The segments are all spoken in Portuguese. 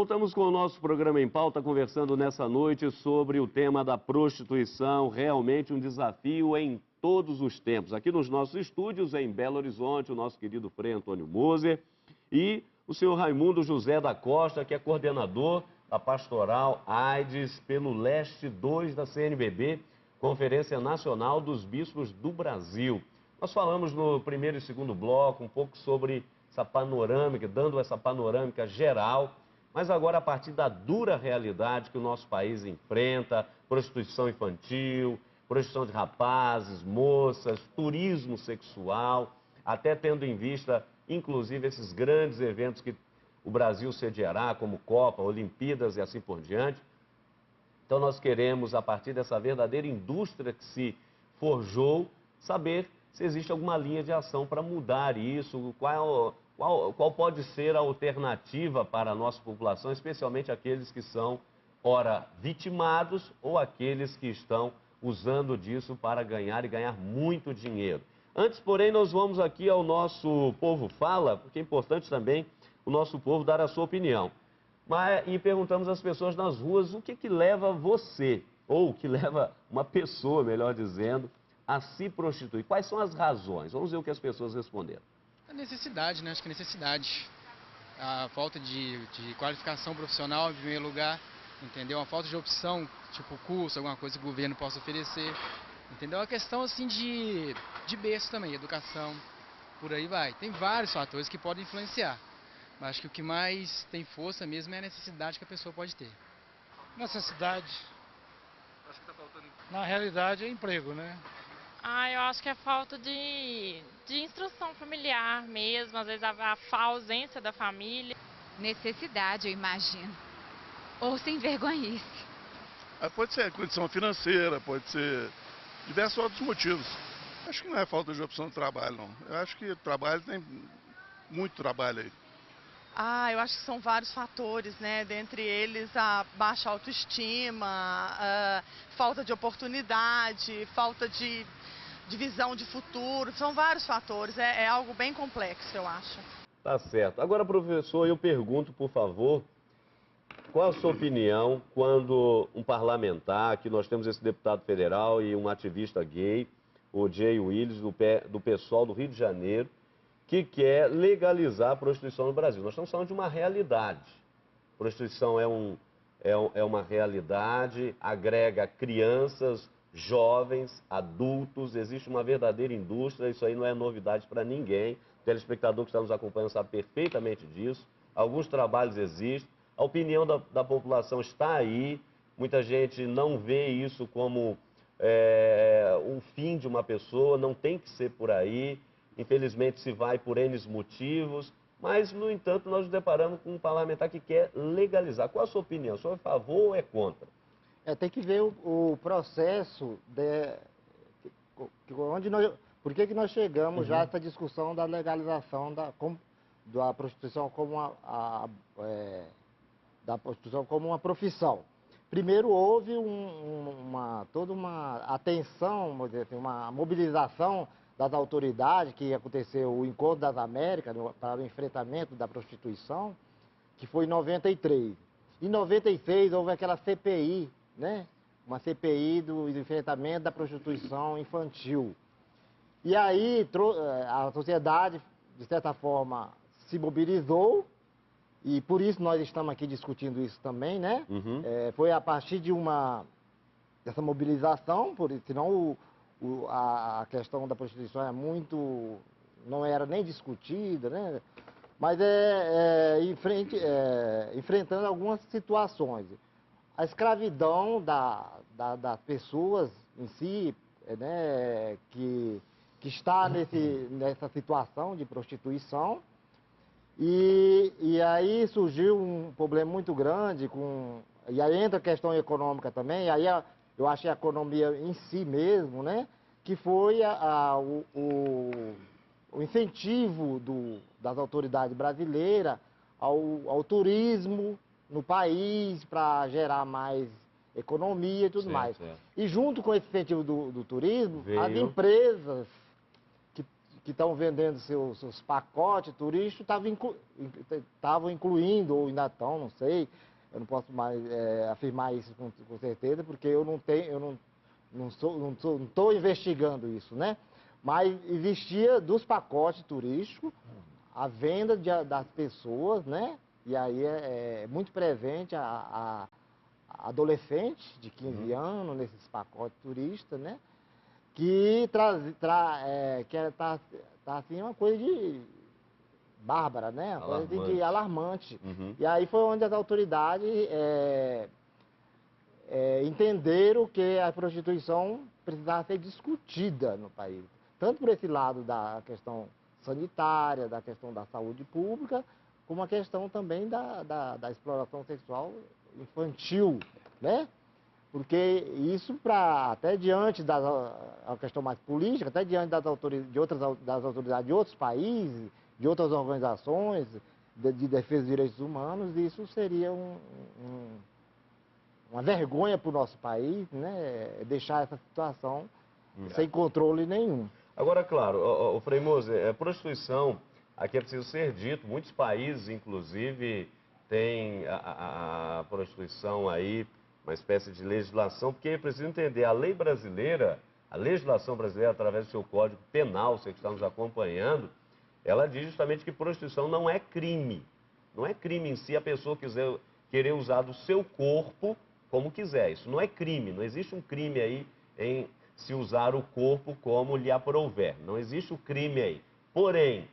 Voltamos com o nosso programa em pauta, conversando nessa noite sobre o tema da prostituição, realmente um desafio em todos os tempos. Aqui nos nossos estúdios, em Belo Horizonte, o nosso querido Frei Antônio Moser e o senhor Raimundo José da Costa, que é coordenador da Pastoral AIDS pelo Leste 2 da CNBB, Conferência Nacional dos Bispos do Brasil. Nós falamos no primeiro e segundo bloco um pouco sobre essa panorâmica, dando essa panorâmica geral, mas agora a partir da dura realidade que o nosso país enfrenta, prostituição infantil, prostituição de rapazes, moças, turismo sexual, até tendo em vista, inclusive, esses grandes eventos que o Brasil sediará, como Copa, Olimpíadas e assim por diante. Então nós queremos, a partir dessa verdadeira indústria que se forjou, saber se existe alguma linha de ação para mudar isso, qual pode ser a alternativa para a nossa população, especialmente aqueles que são, ora, vitimados ou aqueles que estão usando disso para ganhar e ganhar muito dinheiro. Antes, porém, nós vamos aqui ao nosso Povo Fala, porque é importante também o nosso povo dar a sua opinião. E perguntamos às pessoas nas ruas o que leva você, ou o que leva uma pessoa, melhor dizendo, a se prostituir. Quais são as razões? Vamos ver o que as pessoas responderam. A necessidade, né? Acho que é necessidade. A falta de qualificação profissional, em primeiro lugar, entendeu? A falta de opção, tipo curso, alguma coisa que o governo possa oferecer, entendeu? A questão, assim, de berço também, educação, por aí vai. Tem vários fatores que podem influenciar. Mas acho que o que mais tem força mesmo é a necessidade que a pessoa pode ter. Necessidade. Acho que tá faltando. Na realidade é emprego, né? Eu acho que é falta de instrução familiar mesmo, às vezes a ausência da família. Necessidade, eu imagino. Ou sem vergonhice. Pode ser condição financeira, pode ser diversos outros motivos. Acho que não é falta de opção de trabalho, não. Eu acho que trabalho tem muito trabalho aí. Eu acho que são vários fatores, né? Dentre eles a baixa autoestima, falta de oportunidade, falta de visão de futuro. São vários fatores, é algo bem complexo, eu acho. Tá certo. Agora, professor, eu pergunto, por favor, qual a sua opinião quando um parlamentar, que nós temos esse deputado federal e um ativista gay, o Jay Willis, do PSOL do Rio de Janeiro, que quer legalizar a prostituição no Brasil. Nós estamos falando de uma realidade. Prostituição é uma realidade, agrega crianças, jovens, adultos, existe uma verdadeira indústria, isso aí não é novidade para ninguém. O telespectador que está nos acompanhando sabe perfeitamente disso. Alguns trabalhos existem, a opinião da população está aí, muita gente não vê isso como o fim de uma pessoa, não tem que ser por aí. Infelizmente se vai por N motivos, mas, no entanto, nós nos deparamos com um parlamentar que quer legalizar. Qual a sua opinião? O senhor é a favor ou é contra? Tem que ver o processo, por que nós chegamos já a essa discussão da legalização da prostituição como uma profissão. Primeiro houve toda uma atenção, vamos dizer assim, uma mobilização das autoridades, que aconteceu o Encontro das Américas para o enfrentamento da prostituição, que foi em 93. Em 96 houve aquela CPI, né? Uma CPI do enfrentamento da prostituição infantil. E aí a sociedade, de certa forma, se mobilizou, e por isso nós estamos aqui discutindo isso também, né? Foi a partir dessa mobilização, senão a questão da prostituição não era nem discutida, né? Mas enfrentando algumas situações. A escravidão das pessoas em si, né, que está nessa situação de prostituição. E aí surgiu um problema muito grande, e aí entra a questão econômica também, aí eu acho que a economia em si mesmo, né, que foi o incentivo das autoridades brasileiras ao turismo no país para gerar mais economia e tudo mais. E junto com esse incentivo do turismo, as empresas que estão vendendo seus pacotes turísticos estavam incluindo, ou ainda estão, não sei, eu não posso mais afirmar isso com certeza, porque eu não estou investigando isso, né? Mas existia dos pacotes turísticos a venda das pessoas, né? E aí é muito presente a adolescente de 15 anos nesses pacotes turistas, né? Que tá assim uma coisa de bárbara, né? Uma coisa de alarmante. E aí foi onde as autoridades entenderam que a prostituição precisava ser discutida no país. Tanto por esse lado da questão sanitária, da questão da saúde pública, como a questão também da exploração sexual infantil, né? Porque isso, até diante a questão mais política, até diante das autoridades de outros países, de outras organizações de defesa dos direitos humanos, isso seria uma vergonha para o nosso país, né? Deixar essa situação sem controle nenhum. Agora, claro, o Frei Moser, a prostituição, aqui é preciso ser dito, muitos países, inclusive, têm a prostituição aí, uma espécie de legislação, porque é preciso entender, a lei brasileira, a legislação brasileira, através do seu Código Penal, você que está nos acompanhando, ela diz justamente que prostituição não é crime. Não é crime em si a pessoa querer usar do seu corpo como quiser. Isso não é crime, não existe um crime aí em se usar o corpo como lhe aprouver. Não existe o crime aí. Porém,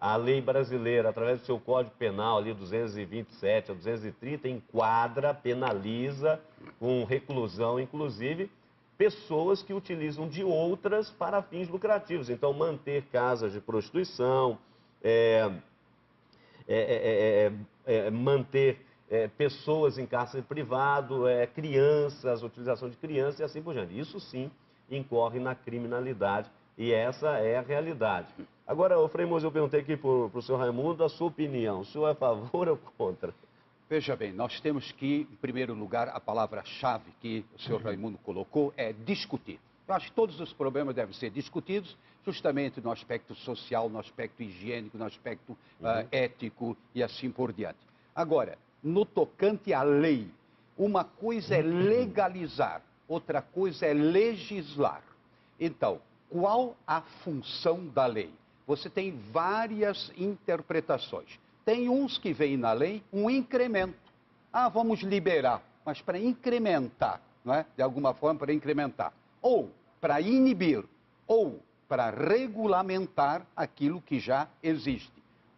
a lei brasileira, através do seu Código Penal, ali 227 a 230, enquadra, penaliza, com reclusão inclusive, pessoas que utilizam de outras para fins lucrativos. Então, manter casas de prostituição, manter pessoas em cárcere privado, crianças, utilização de crianças e assim por diante. Isso sim incorre na criminalidade e essa é a realidade. Agora, o Frei Moser, eu perguntei aqui para o senhor Raimundo a sua opinião. O senhor é a favor ou contra? Veja bem, nós temos que, em primeiro lugar, a palavra-chave que o senhor Raimundo colocou é discutir. Eu acho que todos os problemas devem ser discutidos justamente no aspecto social, no aspecto higiênico, no aspecto ético e assim por diante. Agora, no tocante à lei, uma coisa é legalizar, outra coisa é legislar. Então, qual a função da lei? Você tem várias interpretações. Tem uns que veem na lei um incremento. Ah, vamos liberar, mas para incrementar, não é? De alguma forma para incrementar. Ou para inibir, ou para regulamentar aquilo que já existe.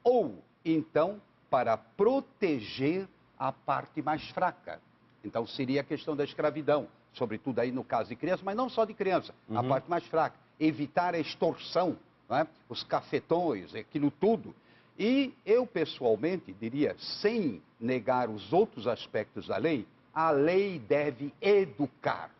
Ou, então, para proteger a parte mais fraca. Então, seria a questão da escravidão, sobretudo aí no caso de criança, mas não só de criança, a parte mais fraca. Evitar a extorsão, não é? Os cafetões, aquilo tudo. E eu, pessoalmente, diria, sem negar os outros aspectos da lei, a lei deve educar.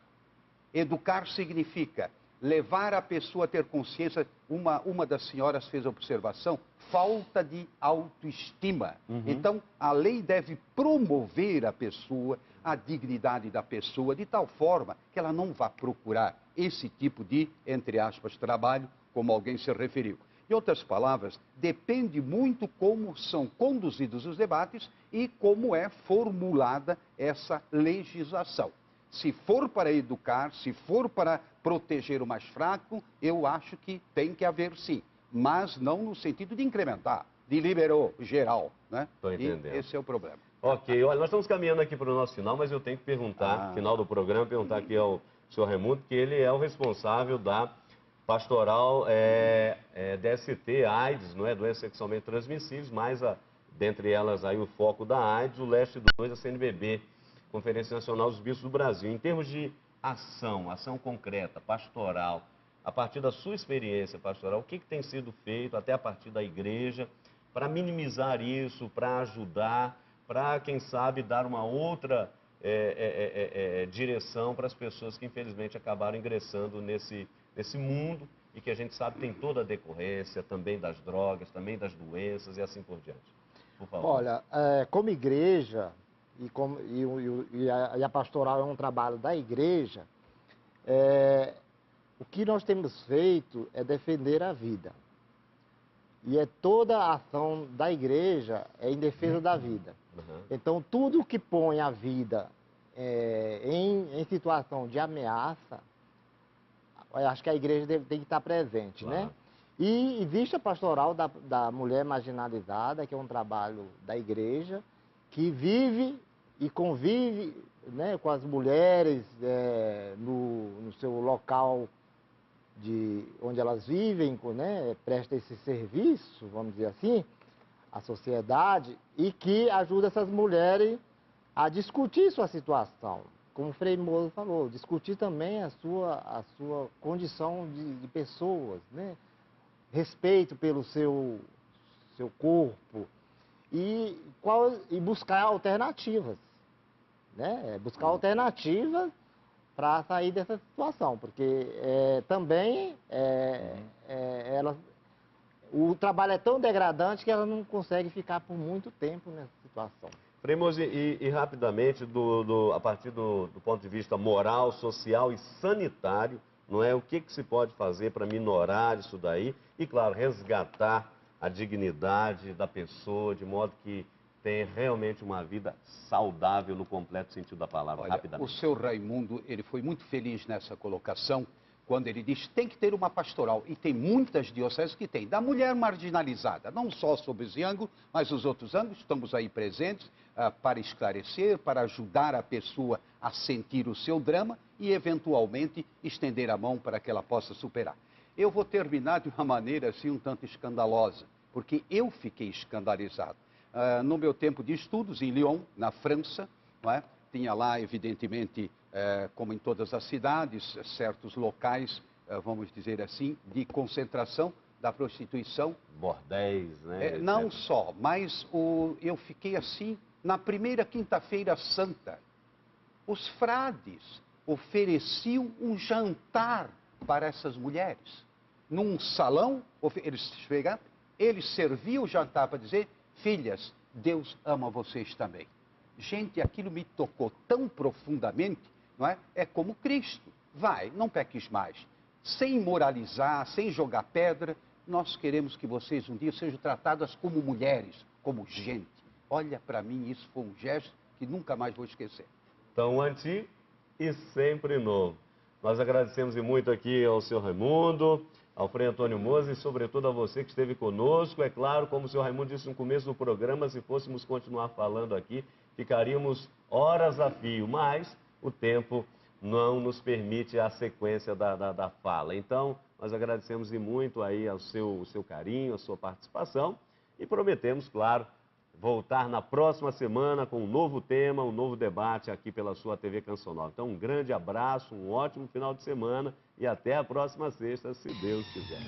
Educar significa levar a pessoa a ter consciência. Uma das senhoras fez a observação, falta de autoestima. Então, a lei deve promover a pessoa, a dignidade da pessoa, de tal forma que ela não vá procurar esse tipo de, entre aspas, trabalho, como alguém se referiu. Em outras palavras, depende muito como são conduzidos os debates e como é formulada essa legislação. Se for para educar, se for para proteger o mais fraco, eu acho que tem que haver sim, mas não no sentido de incrementar, de liberou geral, né? Estou entendendo. E esse é o problema. Ok, olha, nós estamos caminhando aqui para o nosso final, mas eu tenho que perguntar, final do programa, perguntar aqui ao senhor Raimundo, que ele é o responsável da pastoral DST, AIDS, não é? Doenças sexualmente transmissíveis, mas dentre elas aí o foco da AIDS, o Leste 2, a CNBB, Conferência Nacional dos Bispos do Brasil. Em termos de ação concreta, pastoral, a partir da sua experiência pastoral, o que tem sido feito, até a partir da igreja, para minimizar isso, para ajudar, para, quem sabe, dar uma outra direção para as pessoas que, infelizmente, acabaram ingressando nesse mundo e que a gente sabe tem toda a decorrência também das drogas, também das doenças e assim por diante. Por favor. Olha, como igreja, e a pastoral é um trabalho da igreja, o que nós temos feito é defender a vida. E toda a ação da igreja é em defesa da vida. Então, tudo que põe a vida em situação de ameaça, eu acho que a igreja tem que estar presente, né? E existe a pastoral da mulher marginalizada, que é um trabalho da igreja, que vive e convive, né, com as mulheres no seu local onde elas vivem, né, presta esse serviço, vamos dizer assim, à sociedade, e que ajuda essas mulheres a discutir sua situação. Como o Frei Mozo falou, discutir também a sua condição de pessoas, né? Respeito pelo seu corpo e buscar alternativas, né? Buscar alternativas para sair dessa situação, porque também o trabalho é tão degradante que ela não consegue ficar por muito tempo nessa situação. Frei Mozo, e rapidamente, a partir do ponto de vista moral, social e sanitário, não é? O que se pode fazer para minorar isso daí e, claro, resgatar a dignidade da pessoa, de modo que tenha realmente uma vida saudável no completo sentido da palavra. Olha, rapidamente. O seu Raimundo, ele foi muito feliz nessa colocação, quando ele diz que tem que ter uma pastoral, e tem muitas dioceses que tem, da mulher marginalizada, não só sobre esse ângulo, mas os outros ângulos, estamos aí presentes para esclarecer, para ajudar a pessoa a sentir o seu drama e, eventualmente, estender a mão para que ela possa superar. Eu vou terminar de uma maneira assim um tanto escandalosa, porque eu fiquei escandalizado. No meu tempo de estudos, em Lyon, na França, não é? Tinha lá, evidentemente, como em todas as cidades, certos locais, vamos dizer assim, de concentração da prostituição. Bordéis, né? Não só, mas eu fiquei assim, na primeira quinta-feira santa, os frades ofereciam um jantar para essas mulheres. Num salão, eles serviam o jantar para dizer: filhas, Deus ama vocês também. Gente, aquilo me tocou tão profundamente, não é? É como Cristo. Vai, não peques mais. Sem moralizar, sem jogar pedra, nós queremos que vocês um dia sejam tratadas como mulheres, como gente. Olha, para mim, isso foi um gesto que nunca mais vou esquecer. Tão antigo e sempre novo. Nós agradecemos muito aqui ao senhor Raimundo, ao Frei Antônio Mozo e, sobretudo, a você que esteve conosco. É claro, como o senhor Raimundo disse no começo do programa, se fôssemos continuar falando aqui, ficaríamos horas a fio, mas o tempo não nos permite a sequência da fala. Então, nós agradecemos muito aí o seu carinho, a sua participação e prometemos, claro, voltar na próxima semana com um novo tema, um novo debate aqui pela sua TV Canção Nova. Então, um grande abraço, um ótimo final de semana e até a próxima sexta, se Deus quiser.